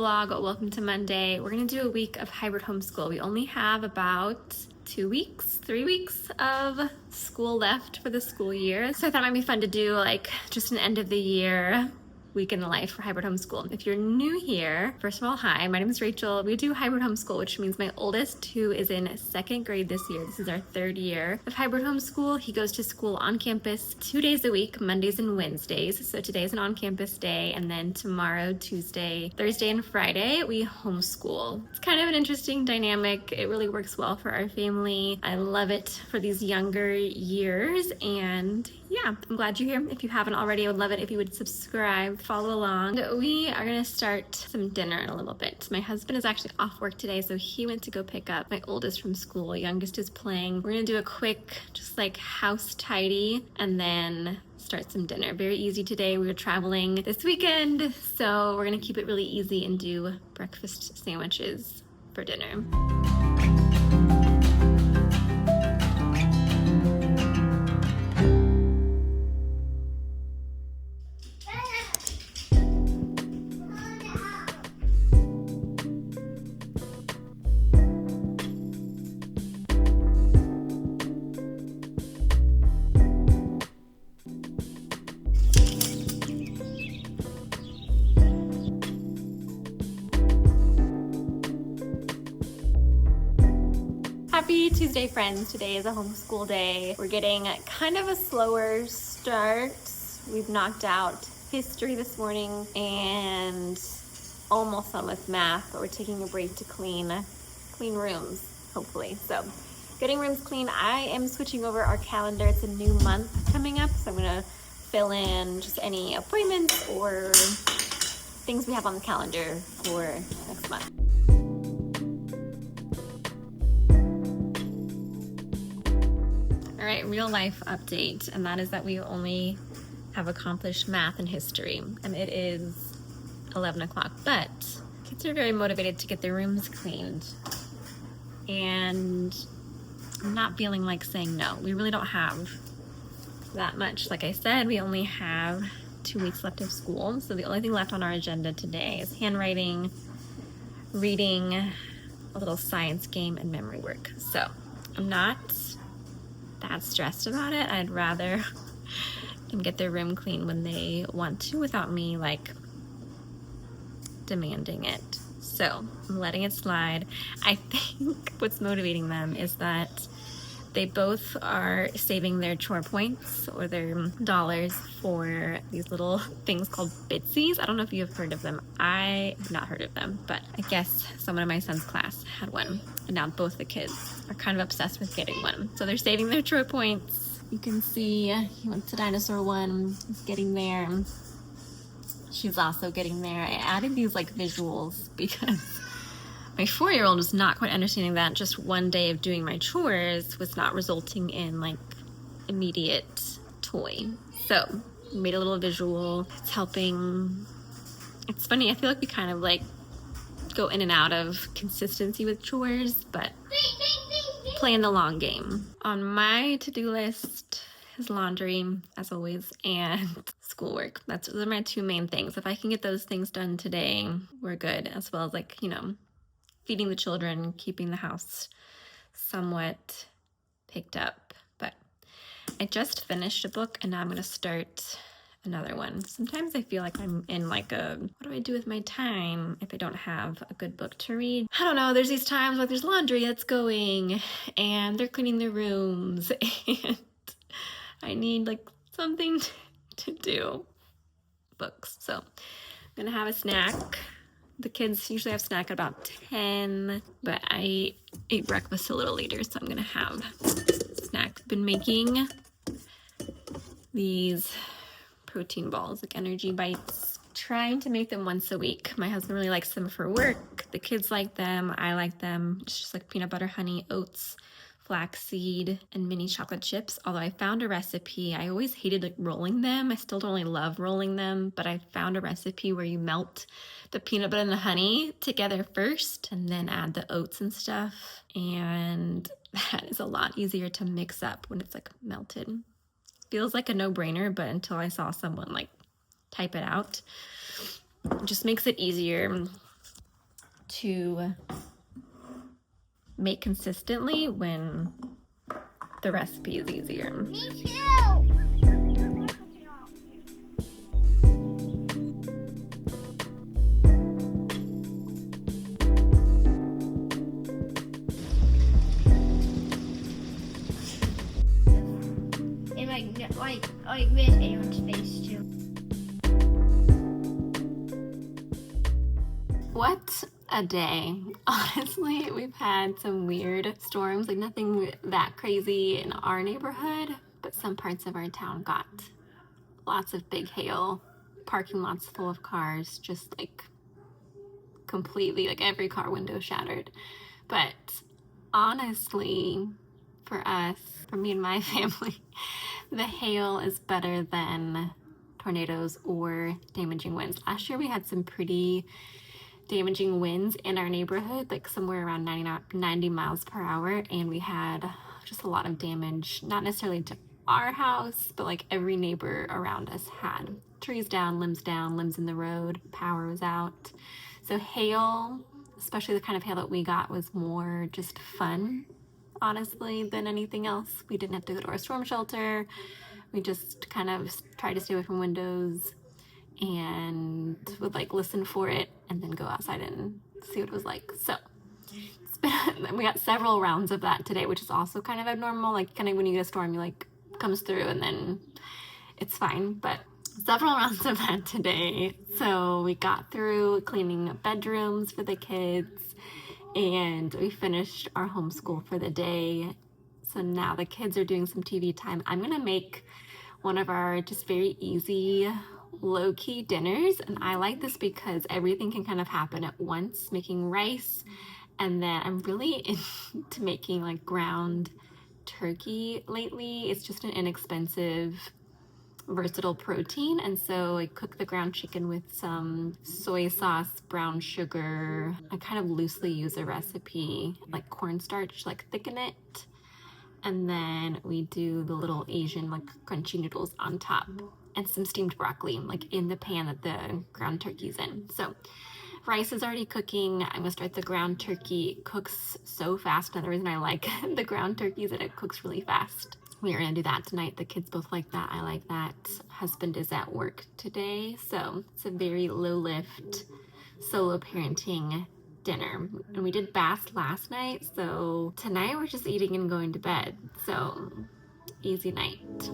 vlog. Welcome to Monday. We're gonna do a week of hybrid homeschool. We only have about 3 weeks of school left for the school year. So I thought it might be fun to do like just an end of the year week in the life for hybrid homeschool. If you're new here, first of all, hi, my name is Rachel. We do hybrid homeschool, which means my oldest, who is in 2nd grade this year, this is our 3rd year of hybrid homeschool. He goes to school on campus 2 days a week, Mondays and Wednesdays. So today is an on-campus day, and then tomorrow, Tuesday, Thursday, and Friday, we homeschool. It's kind of an interesting dynamic. It really works well for our family. I love it for these younger years, and yeah, I'm glad you're here. If you haven't already, I would love it if you would subscribe, follow along. We are gonna start some dinner in a little bit. My husband is actually off work today, so he went to go pick up my oldest from school. Youngest is playing. We're gonna do a quick, just like house tidy, and then start some dinner. Very easy today. We were traveling this weekend, so we're gonna keep it really easy and do breakfast sandwiches for dinner. Happy Tuesday, friends. Today is a homeschool day. We're getting kind of a slower start. We've knocked out history this morning and almost done with math, but we're taking a break to clean rooms, hopefully. So getting rooms clean. I am switching over our calendar. It's a new month coming up, so I'm gonna fill in just any appointments or things we have on the calendar for next month. All right, real life update, and that is that we only have accomplished math and history, and it is 11 o'clock, but kids are very motivated to get their rooms cleaned, and I'm not feeling like saying no. We really don't have that much. Like I said, we only have 2 weeks left of school, so the only thing left on our agenda today is handwriting, reading, a little science game, and memory work. So I'm not that stressed about it. I'd rather them get their room clean when they want to without me like demanding it. So I'm letting it slide. I think what's motivating them is that they both are saving their chore points or their dollars for these little things called Bitsies. I don't know if you have heard of them. I have not heard of them, but I guess someone in my son's class had one, and now both the kids are kind of obsessed with getting one. So they're saving their chore points. You can see he wants the dinosaur one. He's getting there. She's also getting there. I added these like visuals because my 4-year-old was not quite understanding that just one day of doing my chores was not resulting in like immediate toy. So we made a little visual. It's helping. It's funny, I feel like we kind of like go in and out of consistency with chores, but playing the long game. On my to-do list is laundry, as always, and schoolwork. Those are my 2 main things. If I can get those things done today, we're good, as well as like, you know, feeding the children, keeping the house somewhat picked up. But I just finished a book and now I'm gonna start another one. Sometimes I feel like I'm in like a, what do I do with my time if I don't have a good book to read? I don't know, there's these times like there's laundry that's going and they're cleaning their rooms and I need like something to do. Books. So I'm gonna have a snack. The kids usually have snack at about 10, but I ate breakfast a little later, so I'm gonna have snack. Been making these protein balls, like energy bites. Trying to make them once a week. My husband really likes them for work. The kids like them. I like them. It's just like peanut butter, honey, oats, flaxseed, and mini chocolate chips. Although I found a recipe. I always hated like rolling them. I still don't really love rolling them, but I found a recipe where you melt the peanut butter and the honey together first and then add the oats and stuff. And that is a lot easier to mix up when it's like melted. Feels like a no-brainer, but until I saw someone like type it out, it just makes it easier. to make consistently when the recipe is easier. Me too! And like with Aaron's face too. What a day. Honestly, we've had some weird storms, like nothing that crazy in our neighborhood, but some parts of our town got lots of big hail, parking lots full of cars, just like completely, like every car window shattered. But honestly, for us, for me and my family, the hail is better than tornadoes or damaging winds. Last year we had some pretty damaging winds in our neighborhood, like somewhere around 90 miles per hour, and we had just a lot of damage, not necessarily to our house, but like every neighbor around us had trees down, limbs in the road, power was out. So hail, especially the kind of hail that we got, was more just fun, honestly, than anything else. We didn't have to go to our storm shelter. We just kind of tried to stay away from windows and would like listen for it and then go outside and see what it was like. So we got several rounds of that today, which is also kind of abnormal. Like kind of when you get a storm, you like comes through and then it's fine, but several rounds of that today. So we got through cleaning bedrooms for the kids and we finished our homeschool for the day. So now the kids are doing some TV time. I'm gonna make one of our just very easy low-key dinners, and I like this because everything can kind of happen at once. Making rice, and then I'm really into making like ground turkey lately. It's just an inexpensive, versatile protein, and so I cook the ground chicken with some soy sauce, brown sugar. I kind of loosely use a recipe like cornstarch, like thicken it, and then we do the little Asian like crunchy noodles on top and some steamed broccoli like in the pan that the ground turkey's in. So rice is already cooking. I'm gonna start the ground turkey. It cooks so fast. Another reason I like the ground turkey is that it cooks really fast. We are gonna do that tonight. The kids both like that. I like that. Husband is at work today, so it's a very low lift solo parenting dinner. And we did bath last night, so tonight we're just eating and going to bed. So easy night.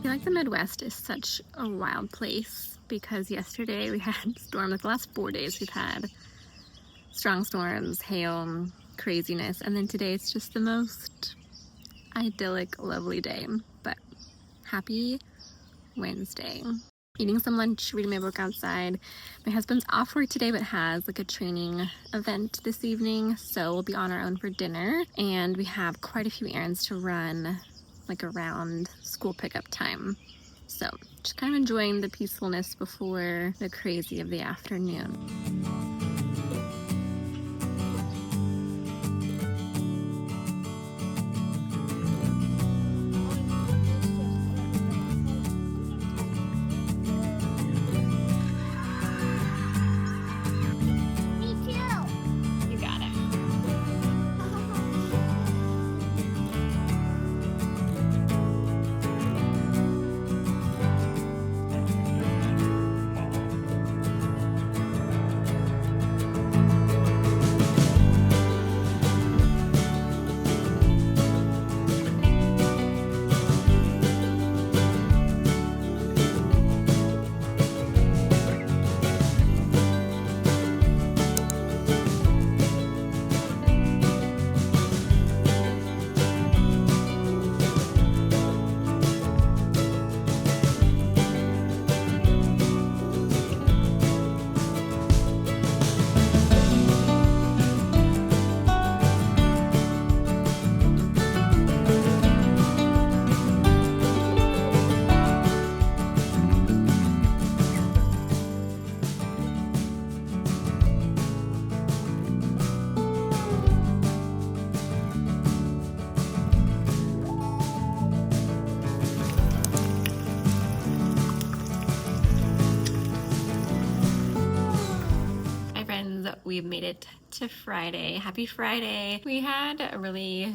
I feel like the Midwest is such a wild place because yesterday we had storms. Like the last 4 days we've had strong storms, hail, craziness, and then today it's just the most idyllic, lovely day. But happy Wednesday. Eating some lunch, reading my book outside. My husband's off work today but has like a training event this evening, so we'll be on our own for dinner, and we have quite a few errands to run like around school pickup time. So just kind of enjoying the peacefulness before the crazy of the afternoon. we've made it to Friday. Happy Friday. We had a really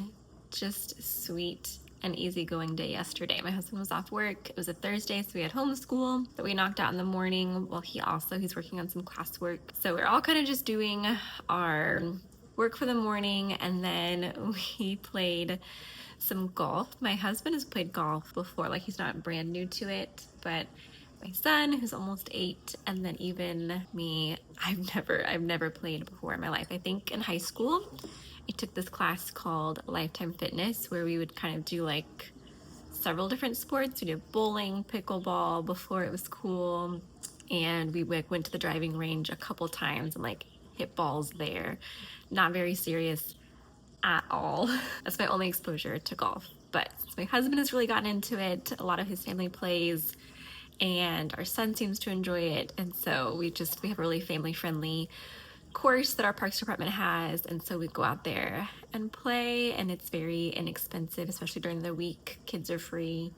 just sweet and easygoing day yesterday. My husband was off work. It was a Thursday, so we had homeschool that we knocked out in the morning. Well, he's working on some classwork. So we're all kind of just doing our work for the morning, and then we played some golf. My husband has played golf before, like he's not brand new to it, but my son, who's almost 8, and then even me, I've never played before in my life. I think in high school, I took this class called Lifetime Fitness, where we would kind of do like several different sports. We did bowling, pickleball before it was cool, and we went to the driving range a couple times and like hit balls there. Not very serious at all. That's my only exposure to golf. But since my husband has really gotten into it, a lot of his family plays, and our son seems to enjoy it, and so we have a really family-friendly course that our parks department has, and so we go out there and play, and it's very inexpensive, especially during the week. Kids are free,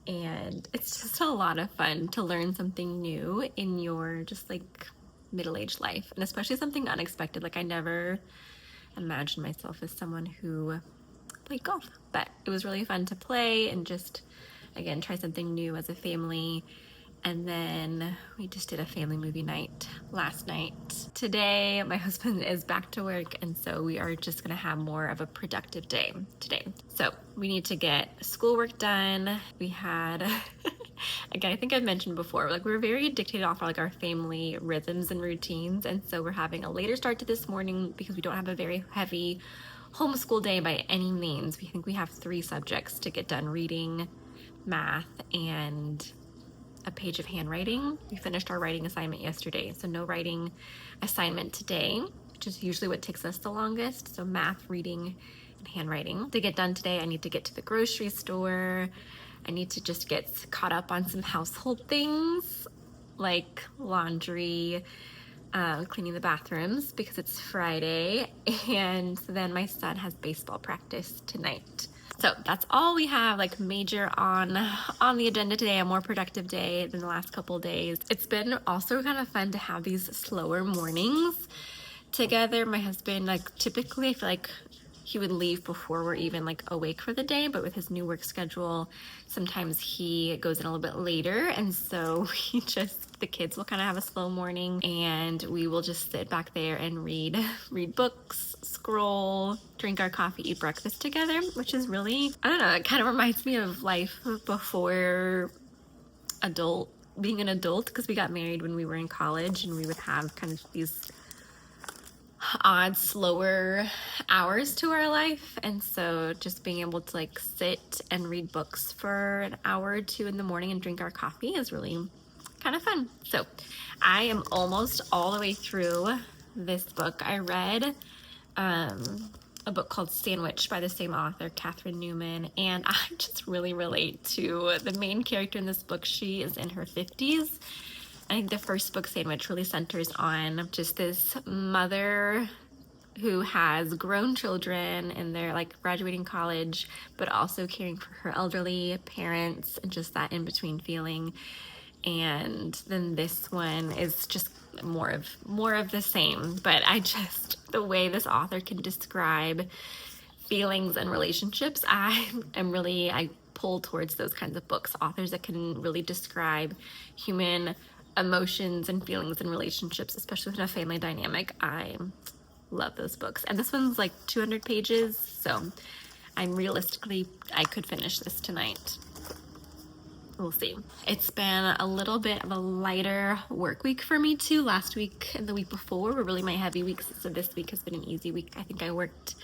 and it's just a lot of fun to learn something new in your just like middle-aged life, and especially something unexpected. Like I never imagined myself as someone who played golf, but it was really fun to play and just again try something new as a family. And then we just did a family movie night last night. Today my husband is back to work, and so we are just gonna have more of a productive day today. So we need to get schoolwork done. We had again, I think I've mentioned before, like we're very dictated off like our family rhythms and routines, and so we're having a later start to this morning because we don't have a very heavy homeschool day by any means. We think we have 3 subjects to get done: reading, math, and a page of handwriting. We finished our writing assignment yesterday, so no writing assignment today, which is usually what takes us the longest. So math, reading, and handwriting. To get done today, I need to get to the grocery store. I need to just get caught up on some household things like laundry, cleaning the bathrooms because it's Friday, and then my son has baseball practice tonight. So that's all we have like major on the agenda today. A more productive day than the last couple of days. It's been also kind of fun to have these slower mornings together. My husband, like typically I feel like he would leave before we're even like awake for the day, but with his new work schedule, sometimes he goes in a little bit later, and so the kids will kind of have a slow morning, and we will just sit back there and read books, scroll, drink our coffee, eat breakfast together, which is really, I don't know, it kind of reminds me of life before being an adult, because we got married when we were in college, and we would have kind of these odd, slower hours to our life, and so just being able to like sit and read books for an hour or 2 in the morning and drink our coffee is really kind of fun. So I am almost all the way through this book. I read a book called Sandwich by the same author, Catherine Newman, and I just really relate to the main character in this book. She is in her 50s. I think the first book, Sandwich, really centers on just this mother who has grown children and they're like graduating college, but also caring for her elderly parents and just that in-between feeling. And then this one is just more of the same, but the way this author can describe feelings and relationships, I pull towards those kinds of books, authors that can really describe human emotions and feelings and relationships, especially within a family dynamic. I love those books, and this one's like 200 pages, so I could finish this tonight. We'll see. It's been a little bit of a lighter work week for me too. Last week and the week before were really my heavy weeks, so this week has been an easy week. I think I worked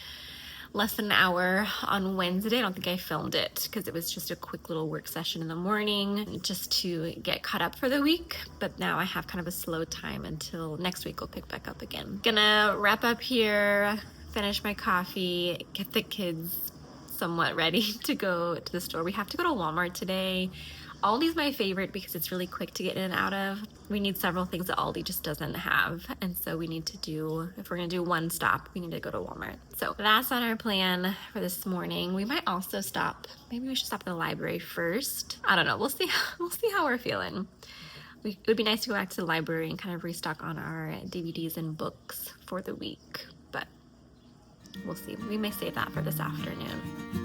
less than an hour on Wednesday. I don't think I filmed it because it was just a quick little work session in the morning just to get caught up for the week. But now I have kind of a slow time until next week. We'll pick back up again. Gonna wrap up here, finish my coffee, get the kids somewhat ready to go to the store. We have to go to Walmart today. Aldi's my favorite because it's really quick to get in and out of. We need several things that Aldi just doesn't have, and so we need to if we're gonna do one stop, we need to go to Walmart. So that's on our plan for this morning. We might also maybe we should stop at the library first. I don't know, we'll see how we're feeling. it would be nice to go back to the library and kind of restock on our DVDs and books for the week, but we'll see. We may save that for this afternoon.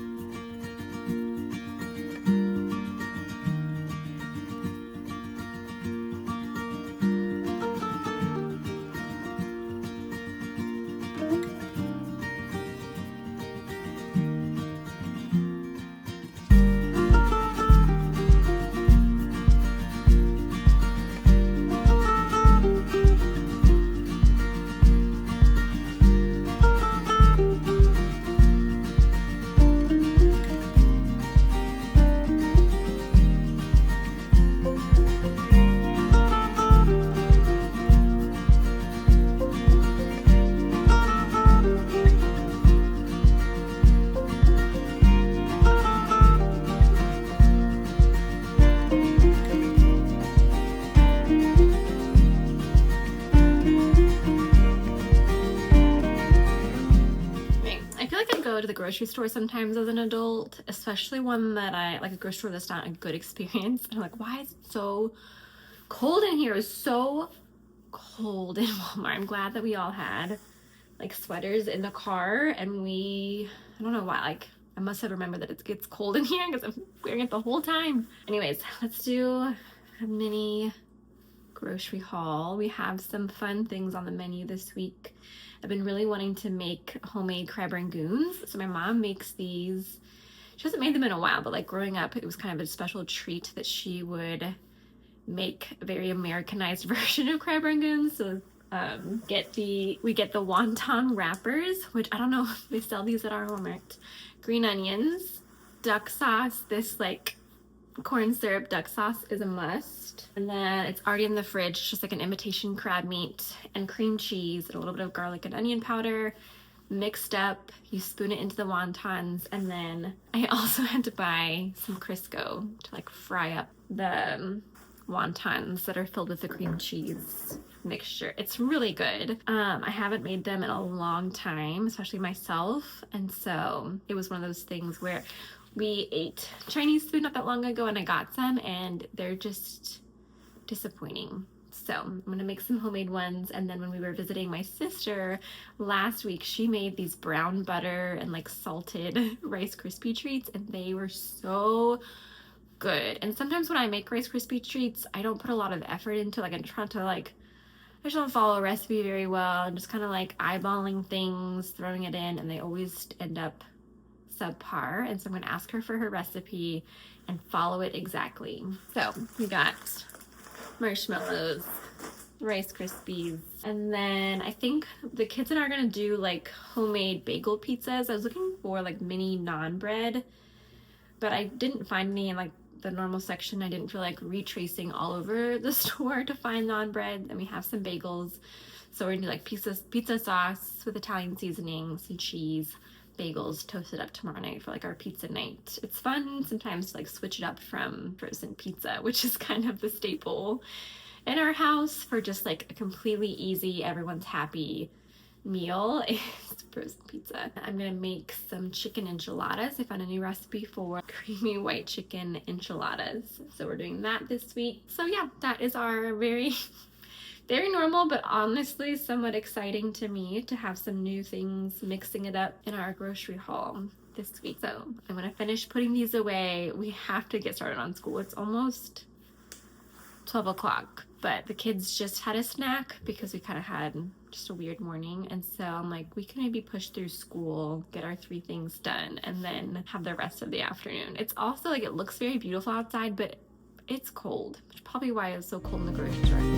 To the grocery store sometimes as an adult, especially one that I like, a grocery store that's not a good experience, and I'm like, why is it so cold in here? It's so cold in Walmart. I'm glad that we all had like sweaters in the car, and I don't know why, like I must have remembered that it gets cold in here because I'm wearing it the whole time. Anyways, let's do a mini grocery haul. We have some fun things on the menu this week. I've been really wanting to make homemade crab rangoons. So my mom makes these. She hasn't made them in a while, but like growing up, it was kind of a special treat that she would make a very Americanized version of crab rangoons. So we get the wonton wrappers, which I don't know if they sell these at our Walmart. Green onions, duck sauce. This like corn syrup duck sauce is a must, and then it's already in the fridge, just like an imitation crab meat and cream cheese and a little bit of garlic and onion powder mixed up. You spoon it into the wontons, and then I also had to buy some Crisco to like fry up the wontons that are filled with the cream cheese mixture. It's really good. I haven't made them in a long time, especially myself, and so it was one of those things where we ate Chinese food not that long ago and I got some and they're just disappointing. So I'm gonna make some homemade ones. And then when we were visiting my sister last week, she made these brown butter and like salted Rice Krispie treats, and they were so good. And sometimes when I make Rice Krispie treats, I don't put a lot of effort into, like, I'm trying to like, I just don't follow a recipe very well. I'm just kind of like eyeballing things, throwing it in, and they always end up subpar. And so I'm going to ask her for her recipe and follow it exactly. So we got marshmallows, Rice Krispies, and then I think the kids and I are going to do like homemade bagel pizzas. I was looking for like mini naan bread, but I didn't find any in like the normal section. I didn't feel like retracing all over the store to find naan bread. And we have some bagels, so we're gonna do like pizza sauce with Italian seasoning, some cheese, bagels toasted up tomorrow night for like our pizza night. It's fun sometimes to like switch it up from frozen pizza, which is kind of the staple in our house for just like a completely easy, everyone's happy meal is frozen pizza. I'm gonna make some chicken enchiladas. I found a new recipe for creamy white chicken enchiladas, so we're doing that this week. So yeah, that is our very very normal, but honestly somewhat exciting to me to have some new things, mixing it up in our grocery haul this week. So I'm gonna finish putting these away. We have to get started on school. It's almost 12 o'clock, but the kids just had a snack because we kind of had just a weird morning, and so I'm like, we can maybe push through school, get our 3 things done, and then have the rest of the afternoon. It's also like, it looks very beautiful outside, but it's cold, which is probably why it was so cold in the grocery store.